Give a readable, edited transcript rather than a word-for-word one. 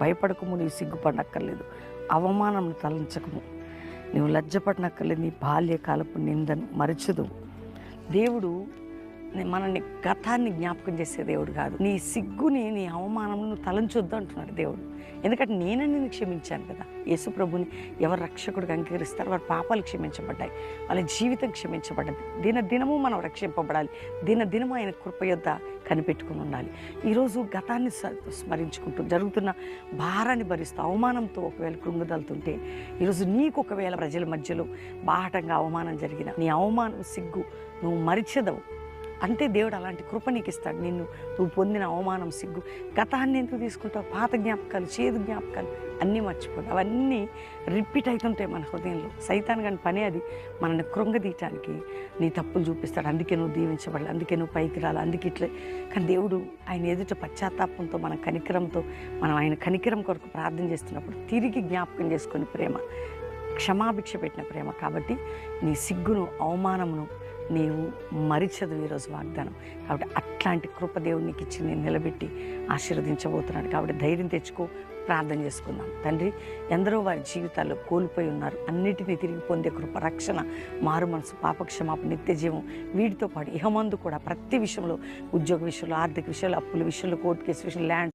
భయపడకము, నీవు సిగ్గుపడనక్కర్లేదు. అవమానం తలంచకము, నీవు లజ్జపడనక్కర్లేదు. నీ బాల్యకాలపు నిందను మరచదు. దేవుడు మనల్ని గతాన్ని జ్ఞాపకం చేసే దేవుడు కాదు. నీ సిగ్గుని, నీ అవమానం నువ్వు తలంచొద్దు అంటున్నాడు దేవుడు. ఎందుకంటే నేనే నిన్ను క్షమించాను కదా. యేసు ప్రభుని ఎవరు రక్షకుడిగా అంగీకరిస్తారో వారి పాపాలు క్షమించబడ్డాయి, వాళ్ళ జీవితం క్షమించబడ్డది. దినదినము మనం రక్షింపబడాలి. దినదినము ఆయన కృప యొద్ద కనిపెట్టుకుని ఉండాలి. ఈరోజు గతాన్ని స్మరించుకుంటూ జరుగుతున్న భారాన్ని భరిస్తూ అవమానంతో ఒకవేళ కృంగుదలుతుంటే, ఈరోజు నీకు ఒకవేళ ప్రజల మధ్యలో బాహటంగా అవమానం జరిగిన నీ అవమానం, సిగ్గు నువ్వు మరిచెదవు అంటే దేవుడు అలాంటి కృప నీకు ఇస్తాడు. నువ్వు పొందిన అవమానం, సిగ్గు, గతాన్ని ఎందుకు తీసుకుంటావు? పాత జ్ఞాపకాలు, చేదు జ్ఞాపకాలు అన్నీ మర్చిపోతావు. అవన్నీ రిపీట్ అవుతుంటాయి మన హృదయంలో. సైతాన్ కాని పని అది, మనల్ని కృంగదీయటానికి నీ తప్పులు చూపిస్తాడు. అందుకే నువ్వు దీవించబడాలి, అందుకే నువ్వు పైకి రాలి, అందుకే ఇట్లే. కానీ దేవుడు ఆయన ఎదుట పశ్చాత్తాపంతో, మన కనికరంతో, మనం ఆయన కనికరం కొరకు ప్రార్థన చేస్తున్నప్పుడు తిరిగి జ్ఞాపకం చేసుకొని ప్రేమ, క్షమాభిక్ష పెట్టిన ప్రేమ. కాబట్టి నీ సిగ్గును, అవమానమును నీవు మరిచదు ఈరోజు వాగ్దానం. కాబట్టి అట్లాంటి కృప దేవుడు నీకు ఇచ్చి నేను నిలబెట్టి ఆశీర్వదించబోతున్నాడు. కాబట్టి ధైర్యం తెచ్చుకో, ప్రార్థన చేసుకుందాం. తండ్రి, ఎందరో వారి జీవితాల్లో కోల్పోయి ఉన్నారు. అన్నిటినీ తిరిగి పొందే కృప, రక్షణ, మారు మనసు, పాపక్షమాపణ, నిత్య జీవం, వీటితో పాటు ఇహమందు కూడా ప్రతి విషయంలో, ఉద్యోగ విషయంలో, ఆర్థిక విషయాలు, అప్పుల విషయంలో, కోర్టు కేసు విషయంలో, ల్యాండ్